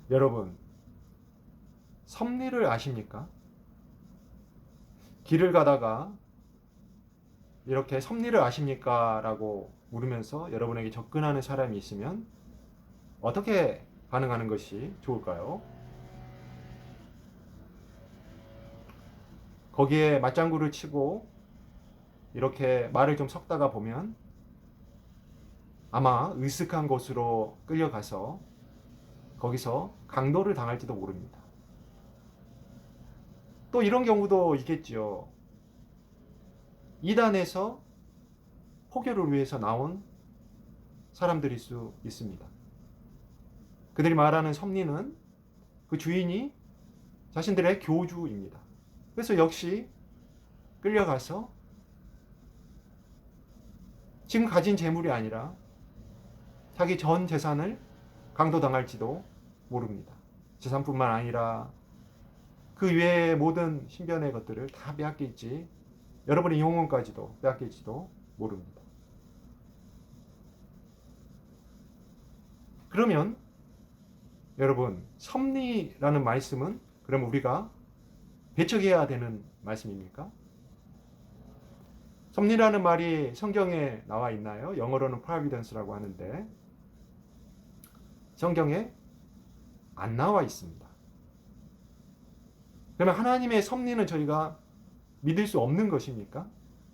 여러분, 섭리를 아십니까? 길을 가다가 이렇게 섭리를 아십니까? 라고 물으면서 여러분에게 접근하는 사람이 있으면 어떻게 반응하는 것이 좋을까요? 거기에 맞장구를 치고 이렇게 말을 좀 섞다가 보면 아마 으슥한 곳으로 끌려가서 거기서 강도를 당할지도 모릅니다. 또 이런 경우도 있겠지요. 이단에서 포교를 위해서 나온 사람들일 수 있습니다. 그들이 말하는 섭리는 그 주인이 자신들의 교주입니다. 그래서 역시 끌려가서 지금 가진 재물이 아니라 자기 전 재산을 강도당할지도 모릅니다. 재산뿐만 아니라 그 외의 모든 신변의 것들을 다 빼앗길지, 여러분의 영혼까지도 빼앗길지도 모릅니다. 그러면 여러분, 섭리라는 말씀은 그럼 우리가 배척해야 되는 말씀입니까? 섭리라는 말이 성경에 나와 있나요? 영어로는 providence라고 하는데 성경에 안 나와 있습니다. 그러면 하나님의 섭리는 저희가 믿을 수 없는 것입니까?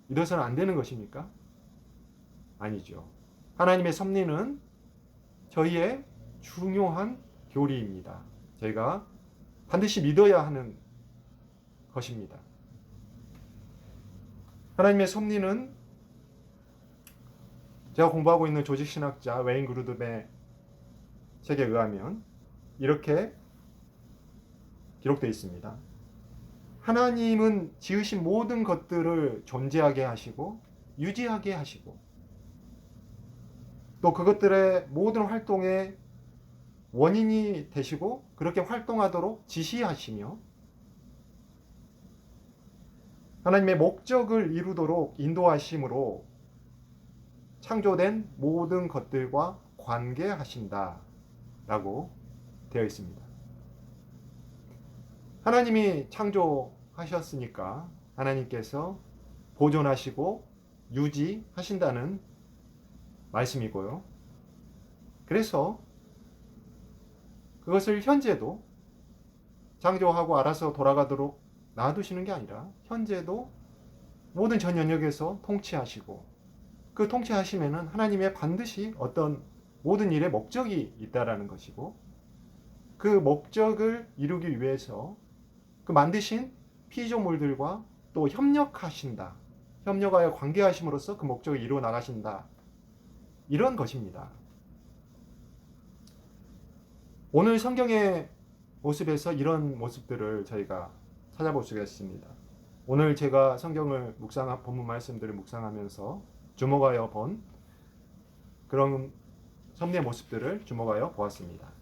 믿어서는 안 되는 것입니까? 아니죠. 하나님의 섭리는 저희의 중요한 교리입니다. 저희가 반드시 믿어야 하는 것입니다. 하나님의 섭리는 제가 공부하고 있는 조직신학자 웨인 그루드의 책에 의하면 이렇게 기록되어 있습니다. 하나님은 지으신 모든 것들을 존재하게 하시고 유지하게 하시고 또 그것들의 모든 활동의 원인이 되시고 그렇게 활동하도록 지시하시며 하나님의 목적을 이루도록 인도하심으로 창조된 모든 것들과 관계하신다 라고 되어 있습니다. 하나님이 창조하셨으니까 하나님께서 보존하시고 유지하신다는 말씀이고요. 그래서 그것을 현재도 창조하고 알아서 돌아가도록 놔두시는 게 아니라 현재도 모든 전 영역에서 통치하시고 그 통치하심에는 하나님의 반드시 어떤 모든 일에 목적이 있다라는 것이고 그 목적을 이루기 위해서 그 만드신 피조물들과 또 협력하신다. 협력하여 관계하심으로써 그 목적을 이루어 나가신다. 이런 것입니다. 오늘 성경의 모습에서 이런 모습들을 저희가 찾아볼 수가 있습니다. 오늘 제가 성경을 본문 말씀들을 묵상하면서 주목하여 본 그런 섭리의 모습들을 주목하여 보았습니다.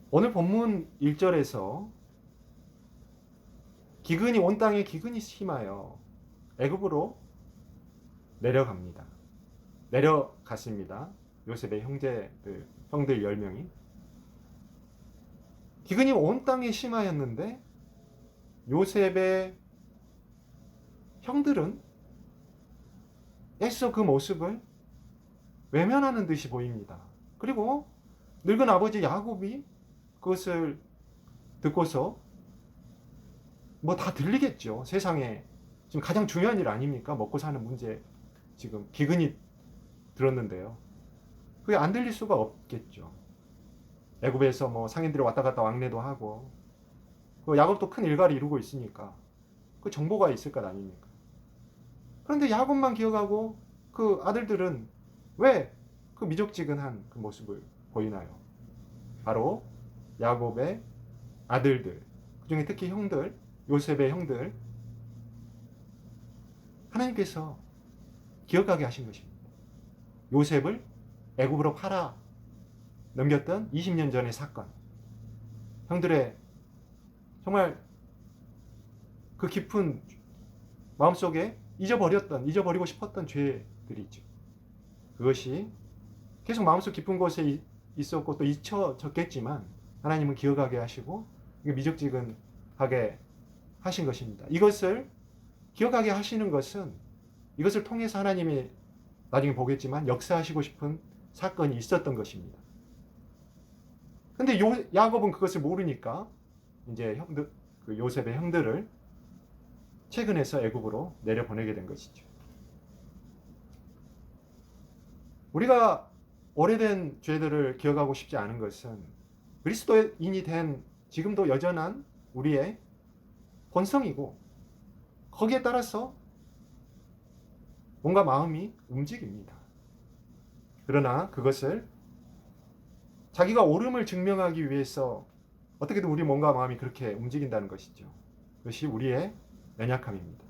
오늘 본문 1절에서 기근이 온 땅에 기근이 심하여 애굽으로 내려갑니다. 내려갔습니다. 요셉의 형들 10명이. 기근이 온 땅에 심하였는데 요셉의 형들은 애써 그 모습을 외면하는 듯이 보입니다. 그리고 늙은 아버지 야곱이 그것을 듣고서 뭐 다 들리겠죠. 세상에 지금 가장 중요한 일 아닙니까? 먹고 사는 문제. 지금 기근이 들었는데요. 그게 안 들릴 수가 없겠죠. 애굽에서 뭐 상인들이 왔다 갔다 왕래도 하고 그 야곱도 큰 일가를 이루고 있으니까 그 정보가 있을 것 아닙니까? 그런데 야곱만 기억하고 그 아들들은 왜 그 미적지근한 그 모습을 보이나요? 바로 야곱의 아들들, 그중에 특히 형들, 요셉의 형들, 하나님께서 기억하게 하신 것입니다. 요셉을 애굽으로 팔아 넘겼던 20년 전의 사건, 형들의 정말 그 깊은 마음속에 잊어버리고 싶었던 죄들이죠. 그것이 계속 마음속 깊은 곳에 있었고 또 잊혀졌겠지만 하나님은 기억하게 하시고 미적지근하게 하신 것입니다. 이것을 기억하게 하시는 것은 이것을 통해서 하나님이 나중에 보겠지만 역사하시고 싶은 사건이 있었던 것입니다. 근데 야곱은 그것을 모르니까 이제 그 요셉의 형들을 채근해서 애굽으로 내려보내게 된 것이죠. 우리가 오래된 죄들을 기억하고 싶지 않은 것은 그리스도인이 된 지금도 여전한 우리의 본성이고 거기에 따라서 뭔가 마음이 움직입니다. 그러나 그것을 자기가 옳음을 증명하기 위해서 어떻게든 우리 몸과 마음이 그렇게 움직인다는 것이죠. 그것이 우리의 연약함입니다.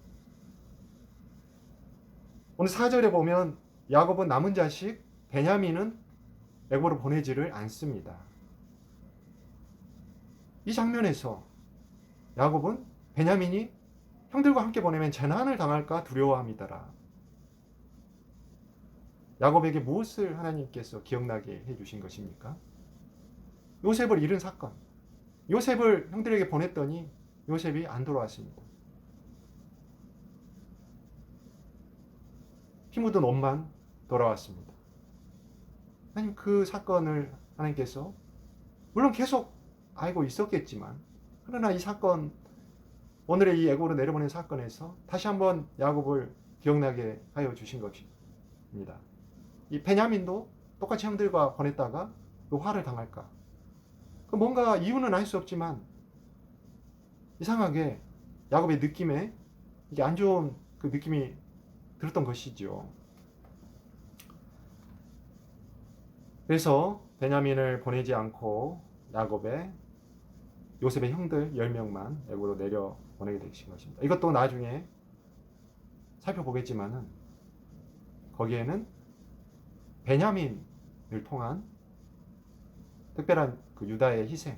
오늘 4절에 보면 야곱은 남은 자식 베냐민은 애굽으로 보내지를 않습니다. 이 장면에서 야곱은 베냐민이 형들과 함께 보내면 재난을 당할까 두려워합니다라. 야곱에게 무엇을 하나님께서 기억나게 해주신 것입니까? 요셉을 잃은 사건. 요셉을 형들에게 보냈더니 요셉이 안 돌아왔습니다. 피 묻은 옷만 돌아왔습니다. 하나님 그 사건을 하나님께서 물론 계속 알고 있었겠지만 그러나 이 사건 오늘의 이 애굽으로 내려보낸 사건에서 다시 한번 야곱을 기억나게 하여 주신 것입니다. 이 베냐민도 똑같이 형들과 보냈다가 그 화를 당할까? 뭔가 이유는 알 수 없지만 이상하게 야곱의 느낌에 이게 안 좋은 그 느낌이 들었던 것이죠. 그래서 베냐민을 보내지 않고 요셉의 형들 10명만 애굽으로 내려 보내게 되신 것입니다. 이것도 나중에 살펴보겠지만은 거기에는 베냐민을 통한 특별한 그 유다의 희생,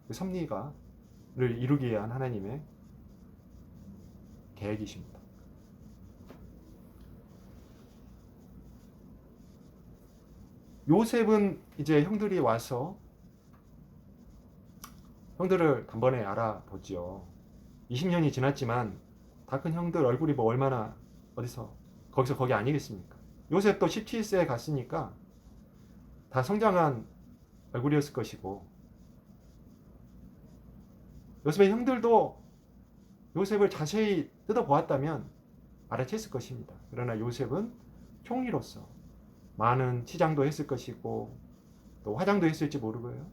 그 섭리를 이루기 위한 하나님의 계획이십니다. 요셉은 이제 형들이 와서 형들을 단번에 알아보지요. 20년이 지났지만 다 큰 형들 얼굴이 뭐 얼마나 거기서 거기 아니겠습니까? 요셉도 17세에 갔으니까 다 성장한 얼굴이었을 것이고 요셉의 형들도 요셉을 자세히 뜯어보았다면 알아챘을 것입니다. 그러나 요셉은 총리로서 많은 치장도 했을 것이고 또 화장도 했을지 모르고요.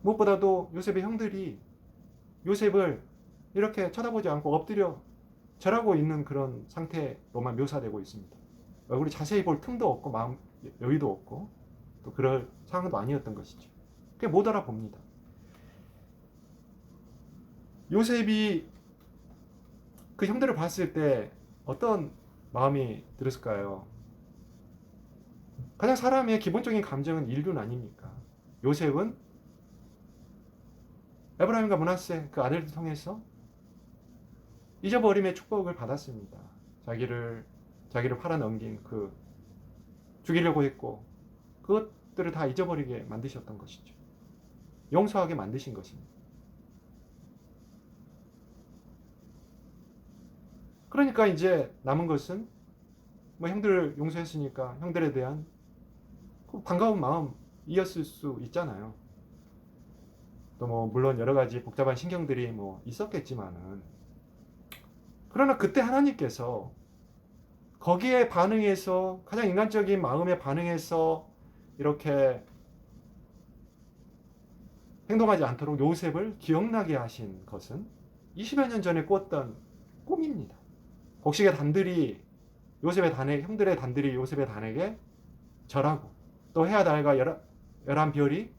무엇보다도 요셉의 형들이 요셉을 이렇게 쳐다보지 않고 엎드려 절하고 있는 그런 상태로만 묘사되고 있습니다. 얼굴이 자세히 볼 틈도 없고 마음 여유도 없고 또 그럴 상황도 아니었던 것이죠. 그게 못 알아봅니다. 요셉이 그 형들을 봤을 때 어떤 마음이 들었을까요? 가장 사람의 기본적인 감정은 인륜 아닙니까? 요셉은 에브라임과 므낫세 그 아들들 통해서 잊어버림의 축복을 받았습니다. 자기를 팔아넘긴 죽이려고 했고 그것들을 다 잊어버리게 만드셨던 것이죠. 용서하게 만드신 것입니다. 그러니까 이제 남은 것은 형들을 용서했으니까 형들에 대한 반가운 마음이었을 수 있잖아요. 또 물론 여러 가지 복잡한 신경들이 있었겠지만은 그러나 그때 하나님께서 거기에 반응해서 가장 인간적인 마음에 반응해서 이렇게 행동하지 않도록 요셉을 기억나게 하신 것은 20여 년 전에 꿨던 꿈입니다. 곡식의 단들이 형들의 단들이 요셉의 단에게 절하고 또 해와 달과 열한 별이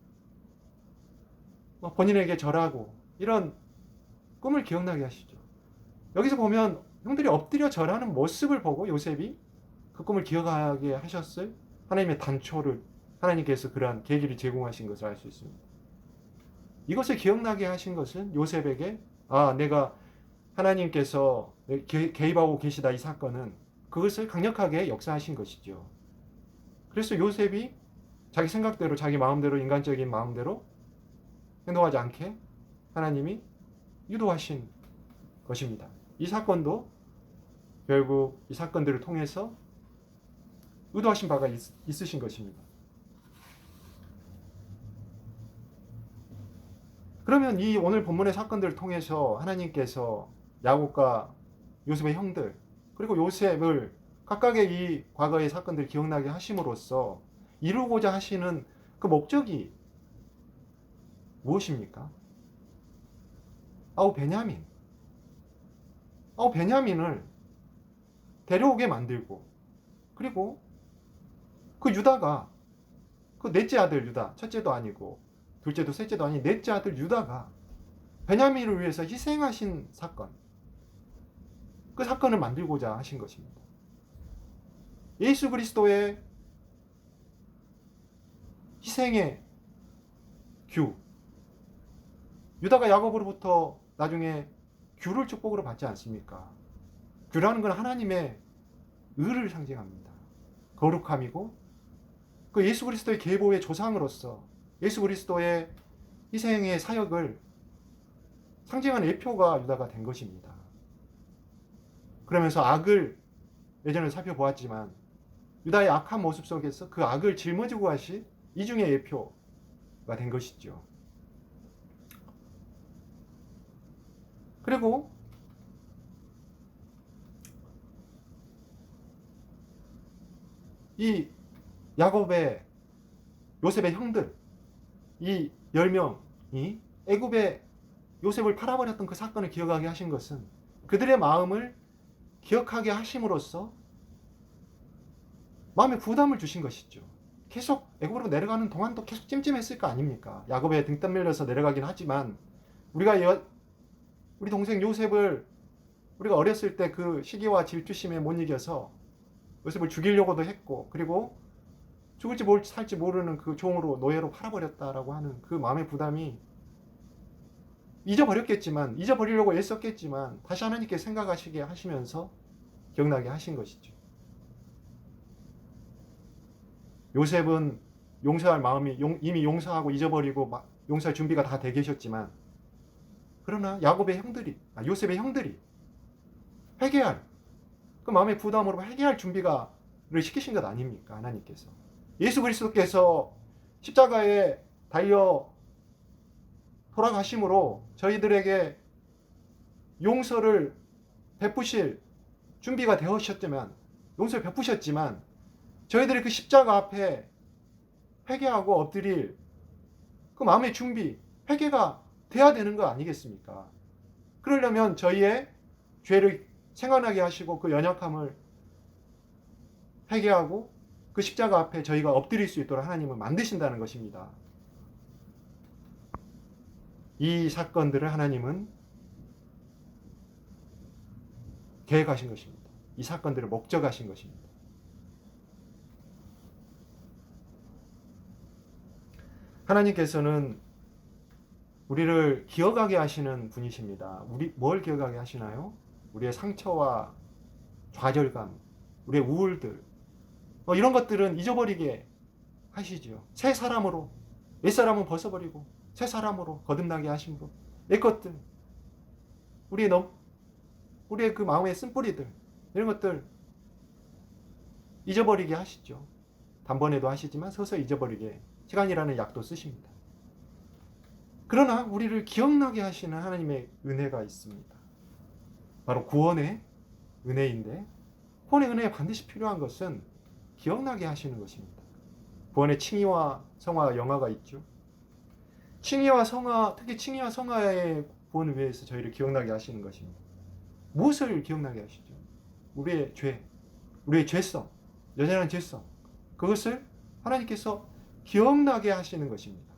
본인에게 절하고 이런 꿈을 기억나게 하시죠. 여기서 보면 형들이 엎드려 절하는 모습을 보고 요셉이 그 꿈을 기억하게 하셨을 하나님의 단초를 하나님께서 그러한 계기를 제공하신 것을 알 수 있습니다. 이것을 기억나게 하신 것은 요셉에게 내가 하나님께서 개입하고 계시다 이 사건은 그것을 강력하게 역사하신 것이죠. 그래서 요셉이 자기 생각대로, 자기 마음대로, 인간적인 마음대로 행동하지 않게 하나님이 유도하신 것입니다. 이 사건도 결국 이 사건들을 통해서 의도하신 바가 있으신 것입니다. 그러면 이 오늘 본문의 사건들을 통해서 하나님께서 야곱과 요셉의 형들, 그리고 요셉을 각각의 이 과거의 사건들을 기억나게 하심으로써 이루고자 하시는 그 목적이 무엇입니까? 베냐민을 데려오게 만들고, 그리고 그 유다가, 그 넷째 아들 유다, 첫째도 아니고 둘째도 셋째도 아닌 넷째 아들 유다가 베냐민을 위해서 희생하신 사건, 그 사건을 만들고자 하신 것입니다. 예수 그리스도의 희생의 규, 유다가 야곱으로부터 나중에 규를 축복으로 받지 않습니까? 규라는 건 하나님의 의를 상징합니다. 거룩함이고, 그 예수 그리스도의 계보의 조상으로서 예수 그리스도의 희생의 사역을 상징하는 예표가 유다가 된 것입니다. 그러면서 악을 예전에 살펴보았지만 유다의 악한 모습 속에서 그 악을 짊어지고 가신 이중의 예표가 된 것이죠. 그리고 이 야곱의, 요셉의 형들, 이 10명이 애굽에 요셉을 팔아버렸던 그 사건을 기억하게 하신 것은 그들의 마음을 기억하게 하심으로써 마음에 부담을 주신 것이죠. 계속 애굽으로 내려가는 동안도 계속 찜찜했을 거 아닙니까? 야곱의 등 떠밀려서 내려가긴 하지만 우리 동생 요셉을 우리가 어렸을 때 그 시기와 질투심에 못 이겨서 요셉을 죽이려고도 했고, 그리고 죽을지 살지 모르는 그 종으로, 노예로 팔아버렸다라고 하는 그 마음의 부담이 잊어버리려고 애썼겠지만 다시 하나님께 생각하시게 하시면서 기억나게 하신 것이죠. 요셉은 용서할 마음이 이미 용서하고 잊어버리고 용서할 준비가 다 돼 계셨지만, 그러나 요셉의 형들이 회개할, 그 마음의 부담으로 회개할 준비를 시키신 것 아닙니까? 하나님께서. 예수 그리스도께서 십자가에 달려 돌아가심으로 저희들에게 용서를 베푸실 준비가 되셨지만, 용서를 베푸셨지만 저희들이 그 십자가 앞에 회개하고 엎드릴 그 마음의 준비, 회개가 돼야 되는 거 아니겠습니까? 그러려면 저희의 죄를 생각나게 하시고 그 연약함을 회개하고 그 십자가 앞에 저희가 엎드릴 수 있도록 하나님은 만드신다는 것입니다. 이 사건들을 하나님은 계획하신 것입니다. 이 사건들을 목적하신 것입니다. 하나님께서는 우리를 기억하게 하시는 분이십니다. 뭘 기억하게 하시나요? 우리의 상처와 좌절감, 우리의 우울들, 이런 것들은 잊어버리게 하시죠. 새 사람으로, 옛사람은 벗어버리고 새 사람으로 거듭나게 하신 분. 옛것들, 우리의 그 마음의 쓴뿌리들, 이런 것들 잊어버리게 하시죠. 단번에도 하시지만 서서히 잊어버리게 시간이라는 약도 쓰십니다. 그러나 우리를 기억나게 하시는 하나님의 은혜가 있습니다. 바로 구원의 은혜인데, 구원의 은혜에 반드시 필요한 것은 기억나게 하시는 것입니다. 구원의 칭의와 성화 영화가 있죠. 칭의와 성화, 특히 칭의와 성화의 구원을 위해서 저희를 기억나게 하시는 것입니다. 무엇을 기억나게 하시죠? 우리의 죄, 우리의 죄성, 여전한 죄성, 그것을 하나님께서 기억나게 하시는 것입니다.